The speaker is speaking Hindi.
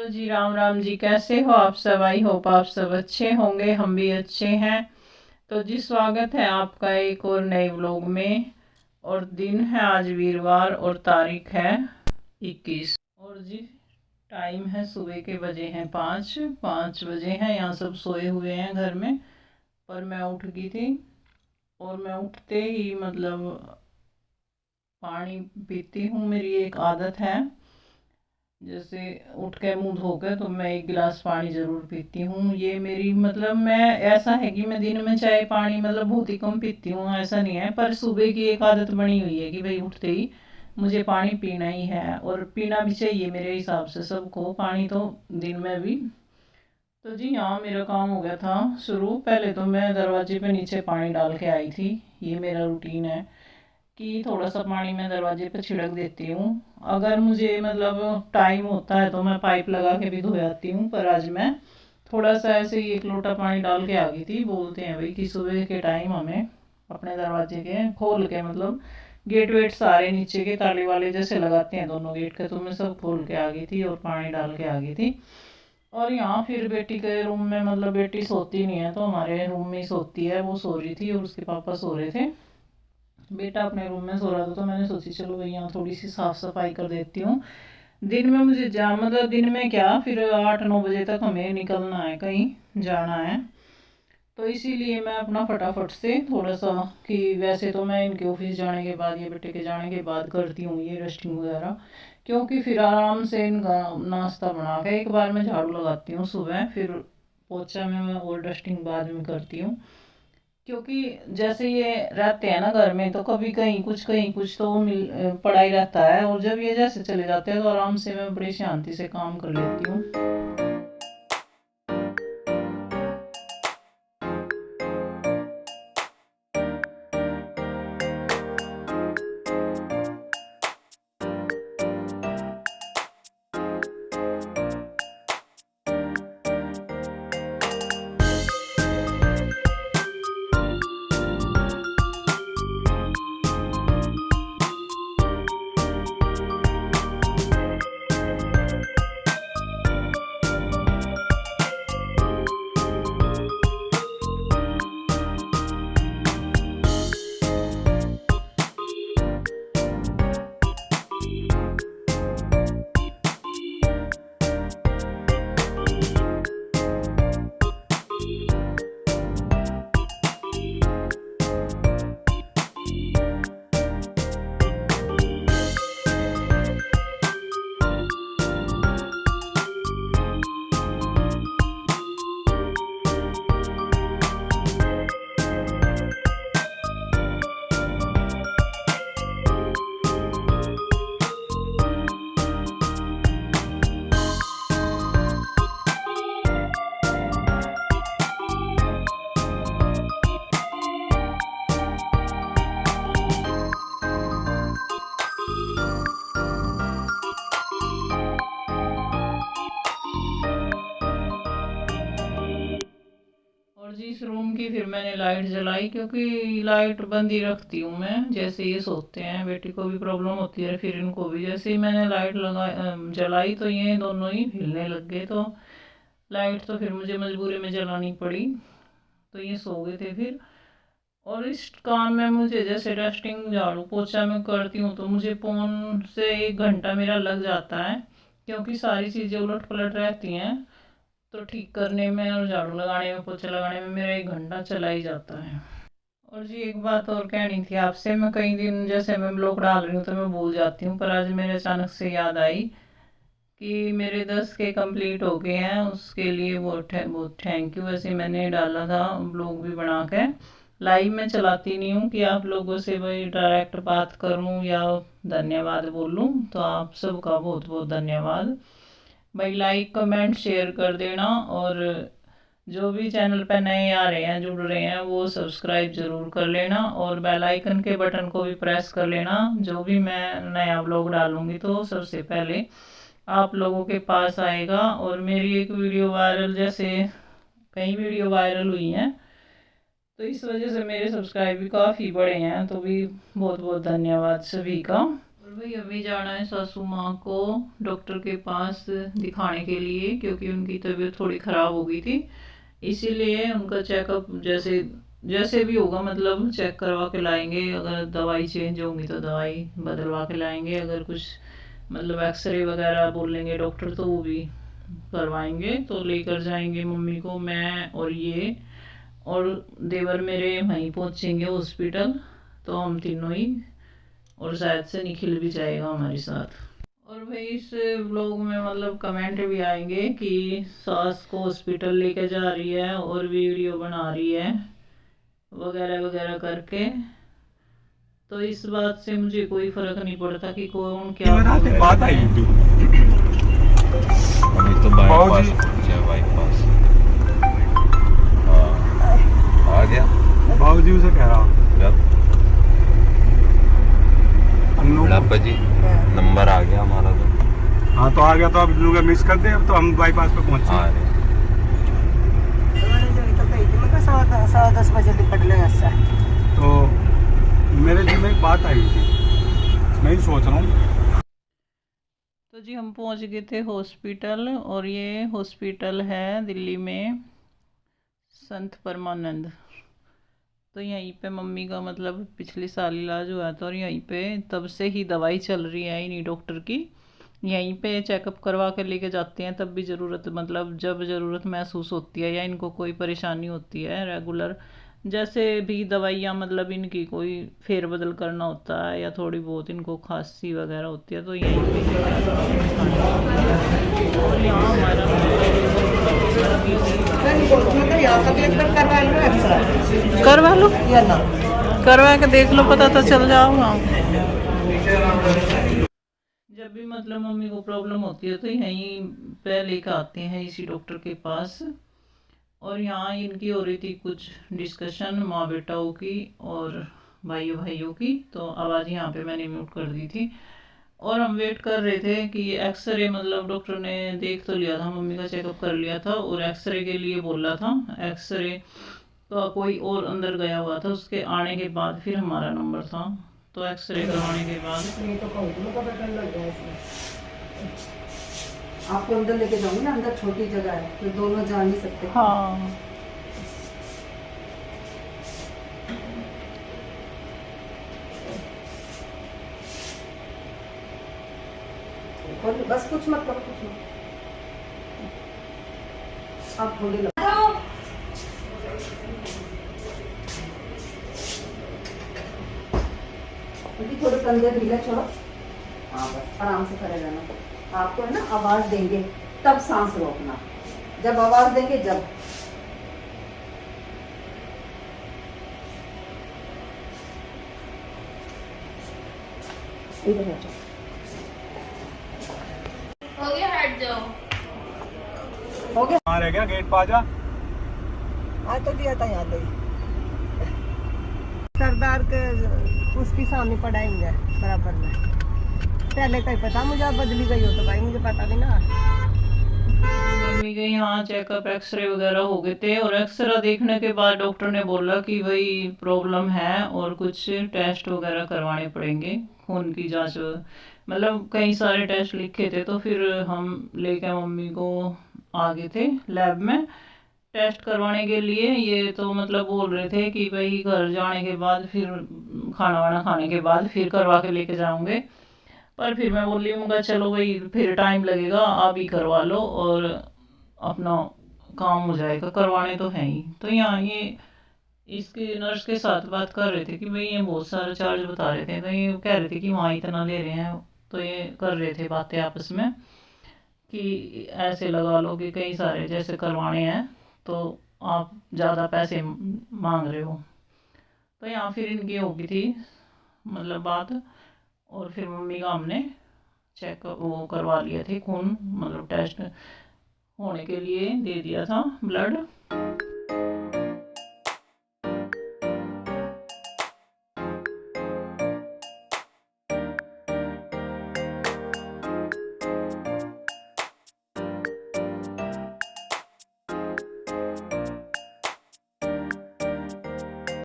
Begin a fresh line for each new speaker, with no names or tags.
जी राम राम जी, कैसे हो आप सब? आई होप आप सब अच्छे होंगे, हम भी अच्छे हैं। तो जी स्वागत है आपका एक और नए व्लॉग में। और दिन है आज वीरवार और तारीख है 21। और जी टाइम है सुबह के, बजे हैं 5 बजे हैं। यहाँ सब सोए हुए हैं घर में, पर मैं उठ गई थी। और मैं उठते ही मतलब पानी पीती हूँ, मेरी एक आदत है। जैसे उठ के मुंह धोकर तो मैं एक गिलास पानी ज़रूर पीती हूँ। ये मेरी मतलब मैं ऐसा है कि मैं दिन में चाय पानी मतलब बहुत ही कम पीती हूँ, ऐसा नहीं है, पर सुबह की एक आदत बनी हुई है कि भाई उठते ही मुझे पानी पीना ही है। और पीना भी चाहिए मेरे हिसाब से सबको पानी, तो दिन में भी। तो जी हाँ, मेरा काम हो गया था शुरू। पहले तो मैं दरवाजे पे नीचे पानी डाल के आई थी। ये मेरा रूटीन है कि थोड़ा सा पानी मैं दरवाजे पे छिड़क देती हूँ। अगर मुझे मतलब टाइम होता है तो मैं पाइप लगा के भी धो जाती हूँ, पर आज मैं थोड़ा सा ऐसे ही एक लोटा पानी डाल के आ गई थी। बोलते हैं भाई कि सुबह के टाइम हमें अपने दरवाजे के खोल के मतलब गेट वेट सारे नीचे के ताले वाले जैसे लगाते हैं दोनों गेट के, तो मैं सब खोल के आ गई थी और पानी डाल के आ गई थी। और यहाँ फिर बेटी के रूम में मतलब बेटी सोती नहीं है तो हमारे रूम में ही सोती है। वो सो रही थी और उसके पापा सो रहे थे। बेटा अपने रूम में सो रहा था तो मैंने सोची चलो भाई यहाँ थोड़ी सी साफ़ सफाई कर देती हूँ। दिन में मुझे जा मतलब दिन में क्या, फिर 8-9 बजे तक हमें निकलना है, कहीं जाना है। तो इसीलिए मैं अपना फटाफट से थोड़ा सा कि वैसे तो मैं इनके ऑफिस जाने के बाद या बेटे के जाने के बाद करती हूँ ये डस्टिंग वगैरह, क्योंकि फिर आराम से इनका नाश्ता बना के एक बार मैं झाड़ू लगाती हूँ सुबह, फिर पोछा मैं और डस्टिंग बाद में करती हूँ। क्योंकि जैसे ये रहते हैं ना घर में, तो कभी कहीं कुछ तो पड़ा ही रहता है। और जब ये जैसे चले जाते हैं तो आराम से मैं बड़ी शांति से काम कर लेती हूँ। और जी इस रूम की फिर मैंने लाइट जलाई, क्योंकि लाइट बंद ही रखती हूँ मैं। जैसे ये सोते हैं, बेटी को भी प्रॉब्लम होती है, फिर इनको भी। जैसे ही मैंने लाइट जलाई तो ये दोनों ही हिलने लग गए, तो लाइट तो फिर मुझे मजबूरी में जलानी पड़ी। तो ये सो गए थे फिर। और इस काम में मुझे जैसे डस्टिंग झाड़ू पोछा मैं करती हूँ तो मुझे 1.5 से 1 घंटा मेरा लग जाता है, क्योंकि सारी चीज़ें उलट पलट रहती हैं। तो ठीक करने में और झाड़ू लगाने में पोछा लगाने में मेरा 1 घंटा चला ही जाता है। और जी एक बात और कहनी थी आपसे। मैं कई दिन जैसे मैं ब्लॉग डाल रही हूँ तो मैं भूल जाती हूँ, पर आज मेरे अचानक से याद आई कि मेरे 10 के कंप्लीट हो गए हैं। उसके लिए बहुत थैंक यू। वैसे मैंने डाला था ब्लॉग भी बना के। लाइव में चलाती नहीं हूँ कि आप लोगों से भाई डायरेक्ट बात करूँ या धन्यवाद बोलूँ, तो आप सबका बहुत बहुत धन्यवाद भाई। लाइक कमेंट शेयर कर देना। और जो भी चैनल पे नए आ रहे हैं, जुड़ रहे हैं, वो सब्सक्राइब ज़रूर कर लेना और बेल आइकन के बटन को भी प्रेस कर लेना। जो भी मैं नया ब्लॉग डालूँगी तो सबसे पहले आप लोगों के पास आएगा। और मेरी एक वीडियो वायरल, जैसे कई वीडियो वायरल हुई हैं, तो इस वजह से मेरे सब्सक्राइब भी काफ़ी बढ़े हैं। तो भी बहुत बहुत धन्यवाद सभी का। और भाई अभी जाना है सासू माँ को डॉक्टर के पास दिखाने के लिए, क्योंकि उनकी तबीयत थोड़ी ख़राब हो गई थी। इसीलिए उनका चेकअप जैसे जैसे भी होगा मतलब चेक करवा के लाएंगे। अगर दवाई चेंज होंगी तो दवाई बदलवा के लाएंगे। अगर कुछ मतलब एक्सरे वगैरह बोलेंगे डॉक्टर तो वो भी करवाएंगे। तो लेकर जाएंगे मम्मी को मैं और ये और देवर मेरे वहीं पहुंचेंगे हॉस्पिटल। तो हम तीनों ही, और शायद से निखिल भी जाएगा हमारे साथ। और भाई इस व्लॉग में मतलब कमेंट भी आएंगे कि सास को हॉस्पिटल लेके जा रही है और वीडियो बना रही है वगैरह वगैरह करके। तो इस बात से मुझे कोई फर्क नहीं पड़ता कि कौन क्या
बात आई थी।
अभी तो बाईपास बाईपास आ गया।
बाबूजी उसे कह रहा
बुढ़ापा जी नंबर आ गया हमारा तो।
हाँ तो आ गया तो अब लोग मिस कर दे। अब तो हम बाईपास पे पहुंचे।
आ रहे
सवा 10 बजे निकल ले ऐसा।
तो मेरे दिल में एक बात आई थी, मैं ही सोच रहा हूँ।
तो जी हम पहुंच गए थे हॉस्पिटल, और ये हॉस्पिटल है दिल्ली में संत परमानंद। तो यहीं पे मम्मी का मतलब पिछले साल इलाज हुआ था, और यहीं पे तब से ही दवाई चल रही है इन्हीं डॉक्टर की। यहीं पे चेकअप करवा कर लेके जाते हैं तब भी ज़रूरत मतलब जब ज़रूरत महसूस होती है या इनको कोई परेशानी होती है रेगुलर, जैसे भी दवाइयाँ मतलब इनकी कोई फेरबदल करना होता है या थोड़ी बहुत इनको खांसी वगैरह होती है तो यहीं पे और यहाँ हमारा करवा लो
या ना
करवा के देख लो, पता तो चल जाओगा। जब भी मतलब मम्मी को प्रॉब्लम होती है तो यहीं पे लेकर आते हैं इसी डॉक्टर के पास। और यहाँ इनकी हो रही थी कुछ डिस्कशन माँ बेटाओं की और भाइयों भाइयों की, तो आवाज़ यहाँ पे मैंने म्यूट कर दी थी। और हम वेट कर रहे थे कि एक्सरे मतलब डॉक्टर ने देख तो लिया था, मम्मी का चेकअप कर लिया था और एक्सरे के लिए बोला था। एक्सरे तो कोई और अंदर गया हुआ था, उसके आने के बाद फिर हमारा नंबर था। तो एक्सरे करवाने के बाद
ये तो लग गया इसमें। आपको अंदर लेके जाऊंगी ना, अंदर छोटी जगह है तो दोनों जा नहीं सकते।
हाँ
और बस कुछ मत करो, कुछ मत। आप थोड़ी लग थोड़े कंधे ढीले छोड़ो। हाँ बस आराम से खड़े रहना। आपको है ना आवाज देंगे तब सांस रोकना, जब आवाज देंगे जब। इधर हो जाओ।
हो गया, हट जाओ।
हो गया।
कहाँ रह गया? गेट पा जा।
आज तो दिया था याद ही। सरदार के उसकी सामने पढ़ाएंगे बराबर में। पहले कहीं पता मुझे, अब बदली गई हो तो भाई मुझे पता नहीं ना।
मम्मी के यहाँ चेकअप एक्सरे वगैरह हो गए थे, और एक्सरे देखने के बाद डॉक्टर ने बोला कि भाई प्रॉब्लम है और कुछ टेस्ट वगैरह करवाने पड़ेंगे, खून की जांच मतलब कई सारे टेस्ट लिखे थे। तो फिर हम लेके मम्मी को आ गए थे लैब में टेस्ट करवाने के लिए। ये तो मतलब बोल रहे थे कि भाई घर जाने के बाद फिर खाना वाना खाने के बाद फिर करवा के लेके जाऊंगे, पर फिर मैं बोली हूँ चलो भाई फिर टाइम लगेगा, आप ही करवा लो और अपना काम हो जाएगा, करवाने तो है ही। तो यहाँ ये इसके नर्स के साथ बात कर रहे थे कि भाई ये बहुत सारा चार्ज बता रहे थे, तो ये कह रहे थे कि वहाँ इतना ले रहे हैं। तो ये कर रहे थे बातें आपस में कि ऐसे लगा लो कि कई सारे जैसे करवाने हैं तो आप ज़्यादा पैसे मांग रहे हो। तो यहाँ फिर इनकी होगी थी मतलब बात, और फिर मम्मी का हमने चेकअप वो करवा लिए थे, खून मतलब टेस्ट होने के लिए दे दिया था ब्लड।